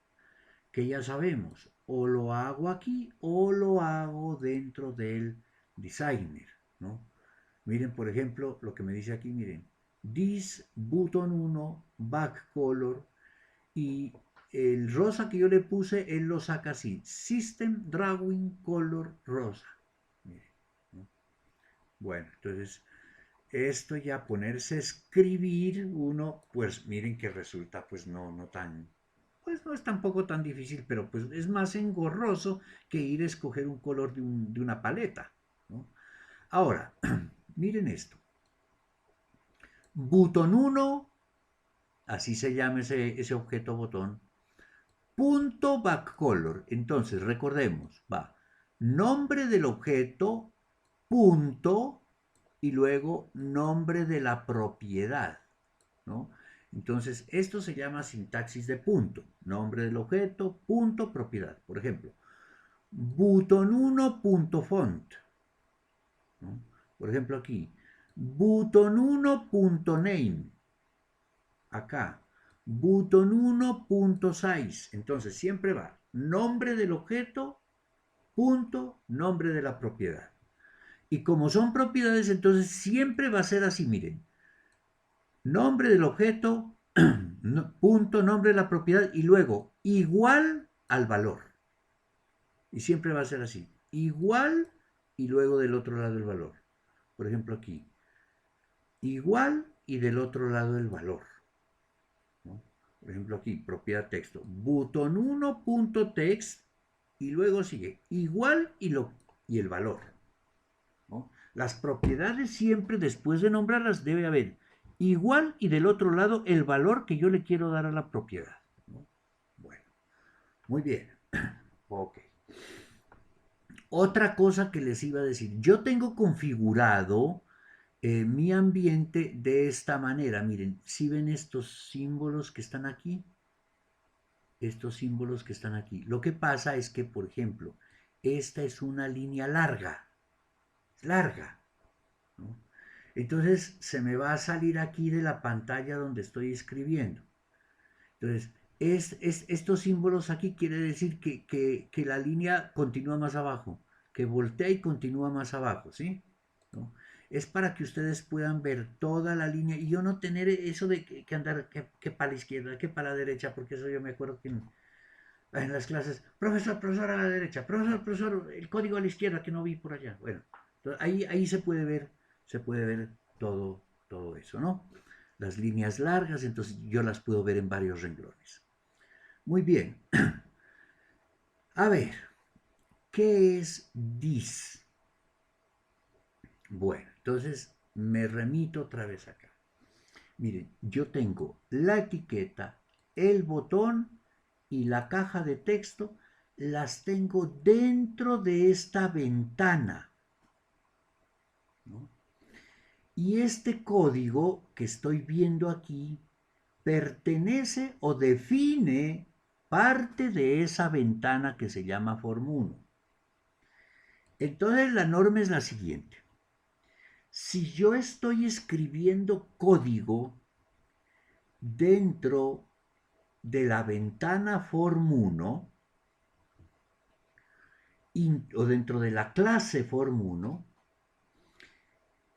Que ya sabemos, o lo hago aquí o lo hago dentro del designer, ¿no? Miren, por ejemplo, lo que me dice aquí, miren, this button 1 back color y el rosa que yo le puse, él lo saca así, System Drawing Color Rosa. Miren, ¿no? Bueno, entonces esto ya ponerse a escribir uno, pues miren que resulta pues no tan, pues no es tampoco tan difícil, pero pues es más engorroso que ir a escoger un color de una paleta, ¿no? Ahora, miren esto. Botón 1, así se llama ese objeto botón, punto backcolor. Entonces, recordemos, va nombre del objeto, punto, y luego nombre de la propiedad, ¿no? Entonces, esto se llama sintaxis de punto. Nombre del objeto, punto, propiedad. Por ejemplo, button1.font, ¿no? Por ejemplo, aquí, button1.name. Acá, button1.size. Entonces, siempre va nombre del objeto, punto, nombre de la propiedad. Y como son propiedades, entonces siempre va a ser así, miren. Nombre del objeto, punto, nombre de la propiedad y luego igual al valor. Y siempre va a ser así. Igual y luego del otro lado el valor. Por ejemplo aquí. Igual y del otro lado el valor, ¿no? Por ejemplo aquí, propiedad texto. Button1.text y luego sigue igual y el valor, ¿no? Las propiedades siempre después de nombrarlas debe haber igual y del otro lado el valor que yo le quiero dar a la propiedad, ¿no? Bueno, muy bien. Ok. Otra cosa que les iba a decir, yo tengo configurado mi ambiente de esta manera. Miren, si ven estos símbolos que están aquí, estos símbolos que están aquí. Lo que pasa es que, por ejemplo, esta es una línea larga, ¿no? Entonces se me va a salir aquí de la pantalla donde estoy escribiendo. Entonces, estos símbolos aquí quiere decir que la línea continúa más abajo, que voltea y continúa más abajo, ¿sí? ¿No? Es para que ustedes puedan ver toda la línea y yo no tener eso de que andar que para la izquierda, que para la derecha, porque eso yo me acuerdo que en las clases, profesor a la derecha, profesor, el código a la izquierda que no vi por allá. Bueno, ahí se puede ver todo eso, ¿no? Las líneas largas, entonces yo las puedo ver en varios renglones. Muy bien. A ver, ¿qué es this? Bueno, entonces me remito otra vez acá. Miren, yo tengo la etiqueta, el botón y la caja de texto, las tengo dentro de esta ventana, ¿no? Y este código que estoy viendo aquí pertenece o define parte de esa ventana que se llama Form1. Entonces la norma es la siguiente. Si yo estoy escribiendo código dentro de la ventana Form1 o dentro de la clase Form1,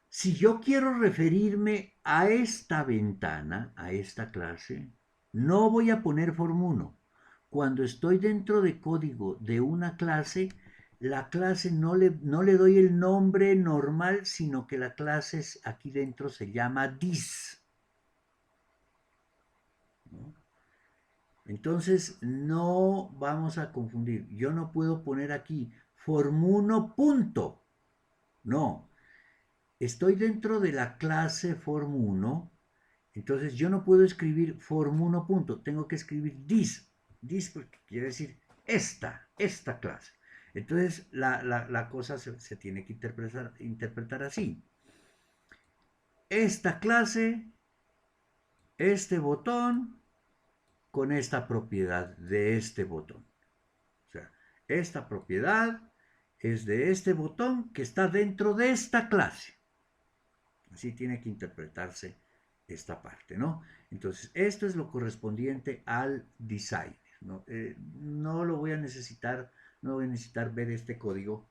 si yo quiero referirme a esta ventana, a esta clase, no voy a poner Form1. Cuando estoy dentro de código de una clase, la clase no le doy el nombre normal, sino que la clase aquí dentro se llama this, ¿no? Entonces no vamos a confundir. Yo no puedo poner aquí Form1 punto. No, estoy dentro de la clase Form1. Entonces yo no puedo escribir Form1 punto. Tengo que escribir this. This porque quiere decir esta clase. Entonces la cosa se tiene que interpretar así. Esta clase, este botón, con esta propiedad de este botón. O sea, esta propiedad es de este botón que está dentro de esta clase. Así tiene que interpretarse esta parte, ¿no? Entonces, esto es lo correspondiente al designer, ¿no? No lo voy a necesitar, no voy a necesitar ver este código.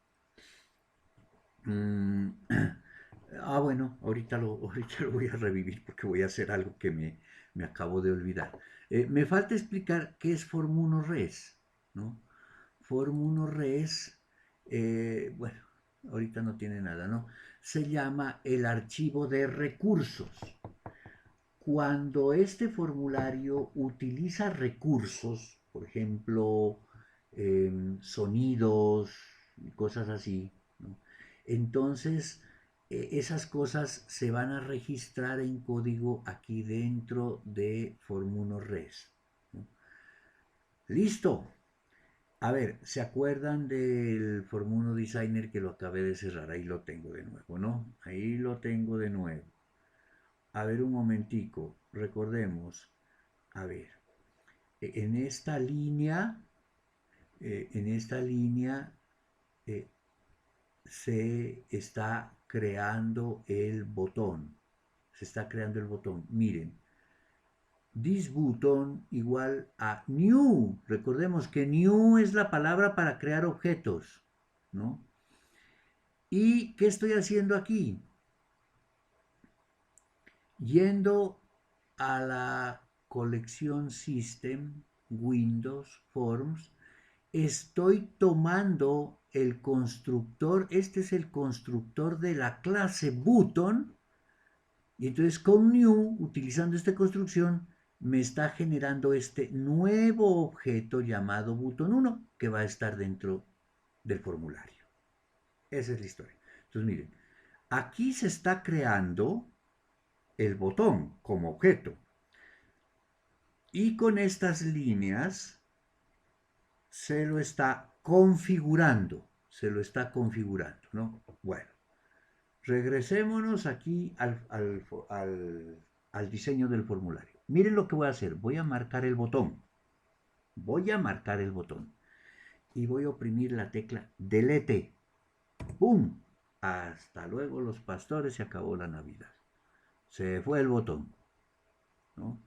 Bueno, ahorita lo voy a revivir porque voy a hacer algo que me acabo de olvidar. Me falta explicar qué es Form1 Res, ¿no? Form1 Res, bueno, ahorita no tiene nada, ¿no? Se llama el archivo de recursos. Cuando este formulario utiliza recursos, por ejemplo, sonidos, cosas así, ¿no? Entonces esas cosas se van a registrar en código aquí dentro de Form1 Res, ¿no? Listo. A ver, ¿se acuerdan del Form1 Designer que lo acabé de cerrar? Ahí lo tengo de nuevo, ¿no? Ahí lo tengo de nuevo. A ver un momentico, recordemos. A ver, en esta línea, en esta línea eh, se está creando el botón. Se está creando el botón. Miren, this button igual a new. Recordemos que new es la palabra para crear objetos, ¿no? ¿Y qué estoy haciendo aquí? Yendo a la colección System, Windows, Forms, estoy tomando el constructor, este es el constructor de la clase button, y entonces con new, utilizando esta construcción, me está generando este nuevo objeto llamado button1 que va a estar dentro del formulario. Esa es la historia. Entonces miren, aquí se está creando el botón como objeto. Y con estas líneas se lo está configurando, ¿no? Bueno, regresémonos aquí al diseño del formulario. Miren lo que voy a hacer, voy a marcar el botón. Voy a marcar el botón y voy a oprimir la tecla Delete. ¡Pum! Hasta luego los pastores, se acabó la Navidad. Se fue el botón, ¿no?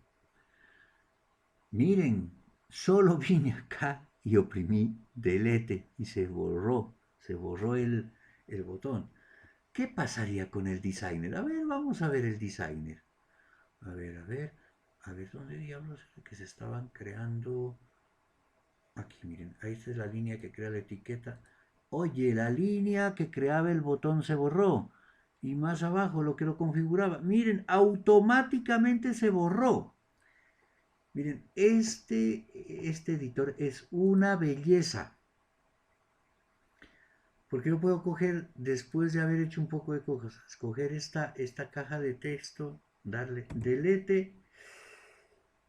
Miren, solo vine acá y oprimí Delete y se borró el botón. ¿Qué pasaría con el designer? A ver, vamos a ver el designer. A ver, ¿dónde diablos es que se estaban creando? Aquí, miren, ahí está la línea que crea la etiqueta. Oye, la línea que creaba el botón se borró. Y más abajo lo que lo configuraba. Miren, automáticamente se borró. Miren, este editor es una belleza. Porque yo puedo coger, después de haber hecho un poco de cosas, escoger esta caja de texto, darle delete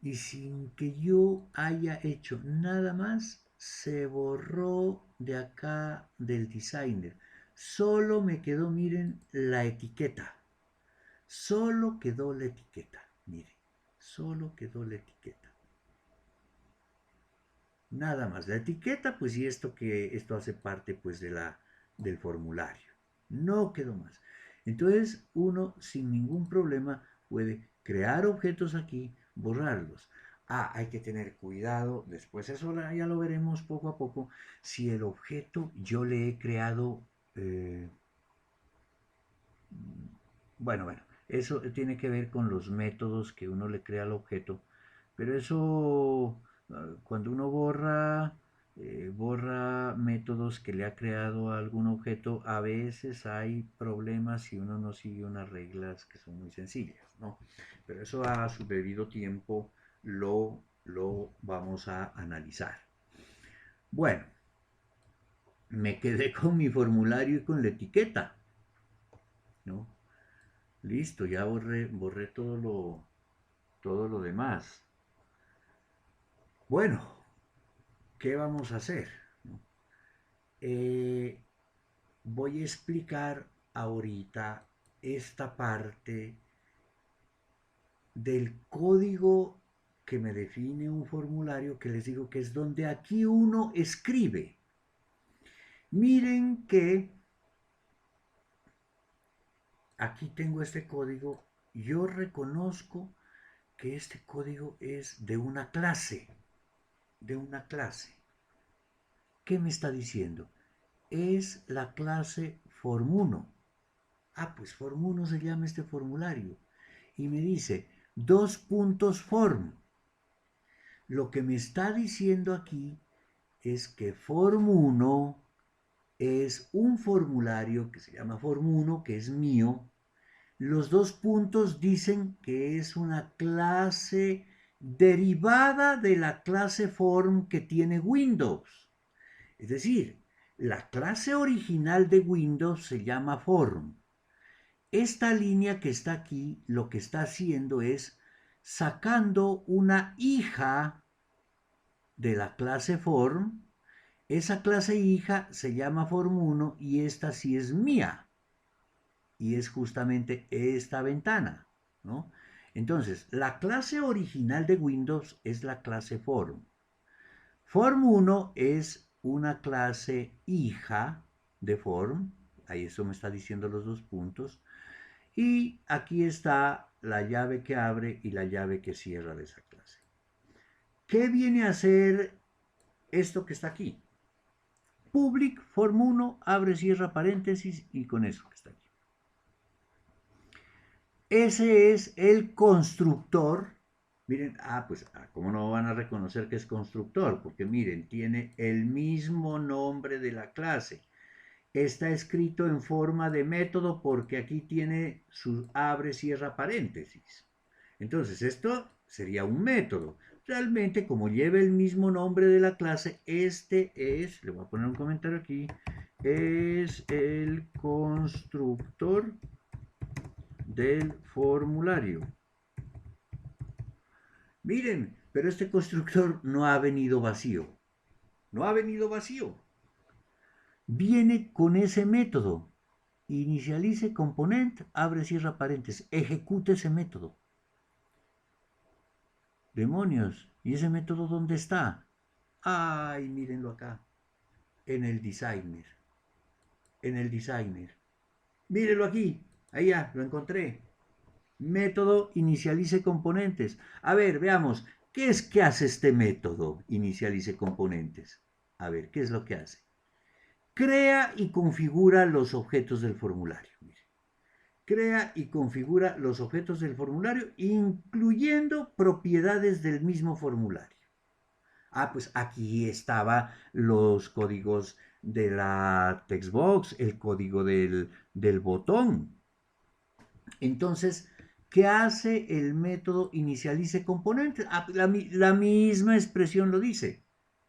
y sin que yo haya hecho nada más, se borró de acá del designer. Solo me quedó, miren, la etiqueta. Solo quedó la etiqueta, miren, solo quedó la etiqueta. Nada más, la etiqueta, pues y esto hace parte pues del formulario. No quedó más. Entonces uno sin ningún problema puede crear objetos aquí, borrarlos. Ah, hay que tener cuidado, después eso ya lo veremos poco a poco, si el objeto yo le he creado, bueno, eso tiene que ver con los métodos que uno le crea al objeto, pero eso cuando uno borra métodos que le ha creado a algún objeto, a veces hay problemas si uno no sigue unas reglas que son muy sencillas, ¿no? Pero eso a su debido tiempo lo vamos a analizar. Bueno, me quedé con mi formulario y con la etiqueta, ¿no? Listo, ya borré todo lo demás. Bueno, ¿qué vamos a hacer? Eh, Voy a explicar ahorita esta parte del código que me define un formulario que les digo que es donde aquí uno escribe. Miren que aquí tengo este código. Yo reconozco que este código es de una clase. De una clase. ¿Qué me está diciendo? Es la clase form1. Ah, pues form1 se llama este formulario. Y me dice, dos puntos form. Lo que me está diciendo aquí es que form1 es un formulario que se llama form1, que es mío. Los dos puntos dicen que es una clase derivada de la clase form que tiene Windows. Es decir, la clase original de Windows se llama form. Esta línea que está aquí lo que está haciendo es sacando una hija de la clase form. Esa clase hija se llama form1 y esta sí es mía. Y es justamente esta ventana, ¿no? Entonces, la clase original de Windows es la clase form. Form1 es una clase hija de form. Ahí eso me está diciendo los dos puntos. Y aquí está la llave que abre y la llave que cierra de esa clase. ¿Qué viene a ser esto que está aquí? Public form1, abre, cierra paréntesis y con eso que está aquí. Ese es el constructor. Miren, pues, ¿cómo no van a reconocer que es constructor? Porque miren, tiene el mismo nombre de la clase. Está escrito en forma de método porque aquí tiene su abre, cierra paréntesis. Entonces, esto sería un método. Realmente, como lleva el mismo nombre de la clase, este es, le voy a poner un comentario aquí, es el constructor del formulario. Miren, pero este constructor no ha venido vacío. No ha venido vacío. Viene con ese método. Inicialice component, abre, cierra paréntesis. Ejecute ese método. Demonios. ¿Y ese método dónde está? Ay, mírenlo acá, en el designer, en el designer. Mírenlo aquí, ahí ya, lo encontré. Método inicialice componentes. A ver, veamos, ¿qué es que hace este método inicialice componentes? A ver, ¿qué es lo que hace? Crea y configura los objetos del formulario. Crea y configura los objetos del formulario, incluyendo propiedades del mismo formulario. Ah, pues aquí estaba los códigos de la textbox, el código del botón. Entonces, ¿qué hace el método inicialice componentes? Ah, la misma expresión lo dice,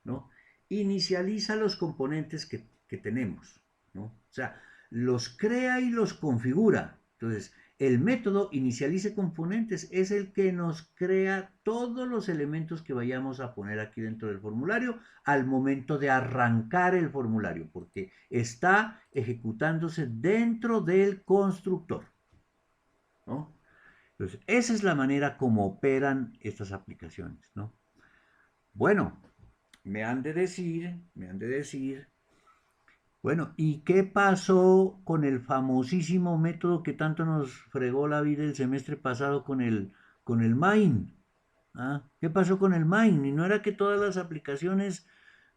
¿no? Inicializa los componentes que tenemos, ¿no? O sea, los crea y los configura. Entonces, el método inicialice componentes es el que nos crea todos los elementos que vayamos a poner aquí dentro del formulario al momento de arrancar el formulario, porque está ejecutándose dentro del constructor, ¿no? Entonces, esa es la manera como operan estas aplicaciones, ¿no? Bueno, me han de decir, bueno, ¿y qué pasó con el famosísimo método que tanto nos fregó la vida el semestre pasado con el main? ¿Ah? ¿Qué pasó con el main? Y no era que todas las aplicaciones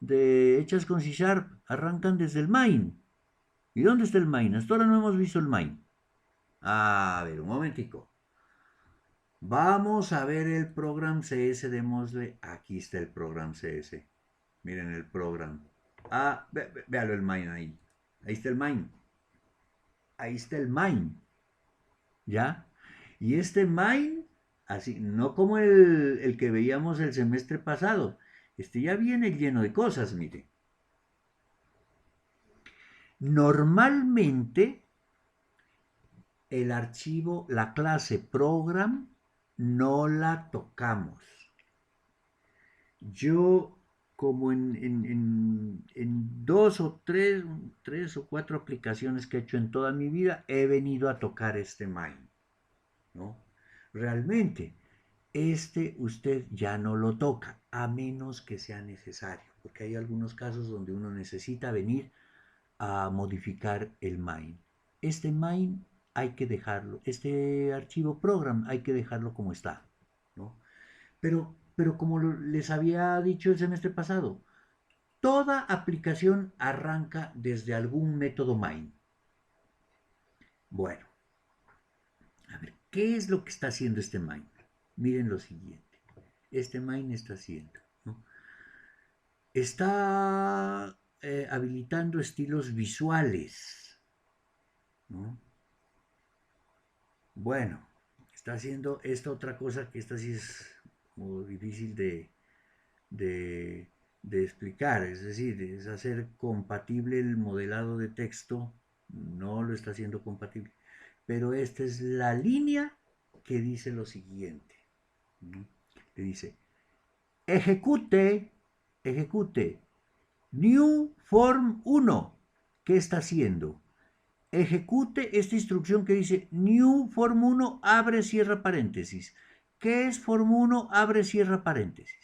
hechas con C Sharp arrancan desde el main. ¿Y dónde está el main? Hasta ahora no hemos visto el main. A ver, un momentico. Vamos a ver el program CS, démosle. Aquí está el program CS. Miren el program. Ah, véalo el main ahí. Ahí está el main. Ahí está el main. ¿Ya? Y este main, así, no como el que veíamos el semestre pasado. Este ya viene lleno de cosas, mire. Normalmente el archivo, la clase program, no la tocamos. Yo, como en dos o tres o cuatro aplicaciones que he hecho en toda mi vida, he venido a tocar este main, ¿no? Realmente, este usted ya no lo toca, a menos que sea necesario, porque hay algunos casos donde uno necesita venir a modificar el main. Este main hay que dejarlo, este archivo program hay que dejarlo como está, ¿no? Pero como les había dicho el semestre pasado, toda aplicación arranca desde algún método main. Bueno, a ver, ¿qué es lo que está haciendo este main? Miren lo siguiente. Este main está haciendo, ¿no? Está habilitando estilos visuales, ¿no? Bueno, está haciendo esta otra cosa que esta sí es como difícil de, de explicar, es decir, es hacer compatible el modelado de texto, no lo está haciendo compatible, pero esta es la línea que dice lo siguiente, ¿no? Le dice, ejecute, ejecute, new form 1, ¿qué está haciendo? Ejecute esta instrucción que dice new form 1 abre cierra paréntesis. ¿Qué es form 1 abre cierra paréntesis?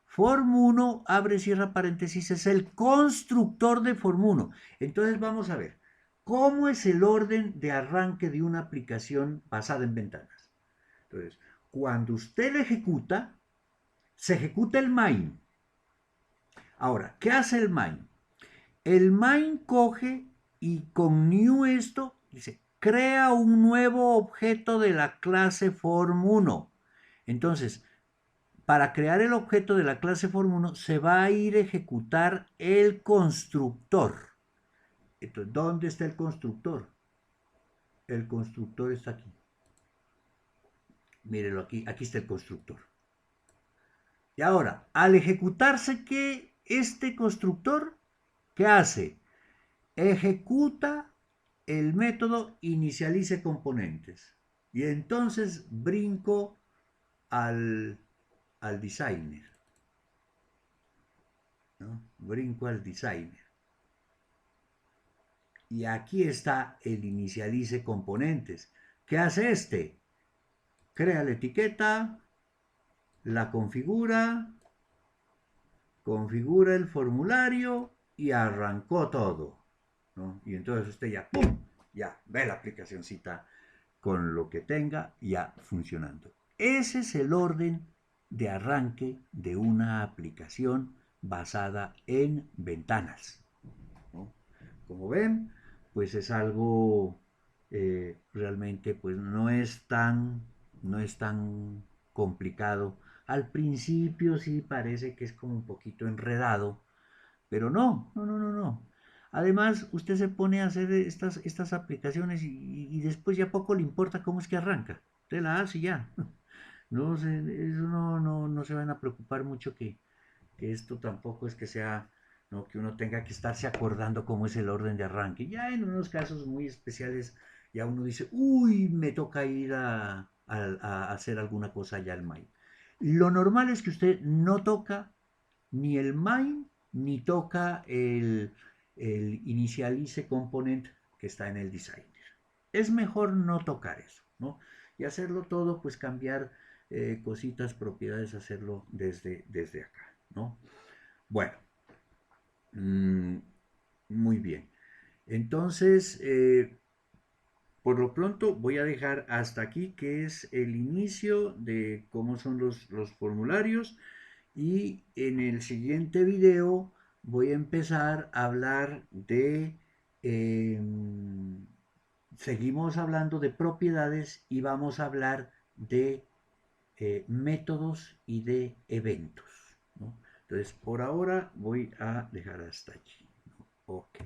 Form 1 abre cierra paréntesis es el constructor de form 1. Entonces vamos a ver cómo es el orden de arranque de una aplicación basada en ventanas. Entonces, cuando usted la ejecuta, se ejecuta el main. Ahora, ¿qué hace el main? El main coge y con new esto dice, crea un nuevo objeto de la clase form1. Entonces, para crear el objeto de la clase form1 se va a ir a ejecutar el constructor. Entonces, ¿dónde está el constructor? El constructor está aquí. Mírelo aquí, aquí está el constructor. Y ahora, al ejecutarse que este constructor, ¿qué hace? Ejecuta el método inicialice componentes. Y entonces brinco al designer, ¿no? Brinco al designer. Y aquí está el inicialice componentes. ¿Qué hace este? Crea la etiqueta, la configura configura el formulario y arrancó todo, ¿no? Y entonces usted ya, ¡pum!, ya ve la aplicacioncita con lo que tenga ya funcionando. Ese es el orden de arranque de una aplicación basada en ventanas, ¿no? Como ven, pues es algo realmente, pues no es tan complicado. Al principio sí parece que es como un poquito enredado, pero no. Además, usted se pone a hacer estas aplicaciones y después ya poco le importa cómo es que arranca. Usted la hace y ya. No, eso no se van a preocupar mucho que esto tampoco es que sea, ¿no?, que uno tenga que estarse acordando cómo es el orden de arranque. Ya en unos casos muy especiales, ya uno dice, uy, me toca ir a hacer alguna cosa ya al main. Lo normal es que usted no toca ni el main, ni toca el initialize component que está en el designer. Es mejor no tocar eso, ¿no? Y hacerlo todo, pues cambiar cositas, propiedades, hacerlo desde acá, ¿no? Bueno, mmm, muy bien. Entonces, por lo pronto voy a dejar hasta aquí, que es el inicio de cómo son los formularios. Y en el siguiente video voy a empezar a hablar de... eh, seguimos hablando de propiedades y vamos a hablar de métodos y de eventos, ¿no? Entonces, por ahora voy a dejar hasta aquí, ¿no? Ok.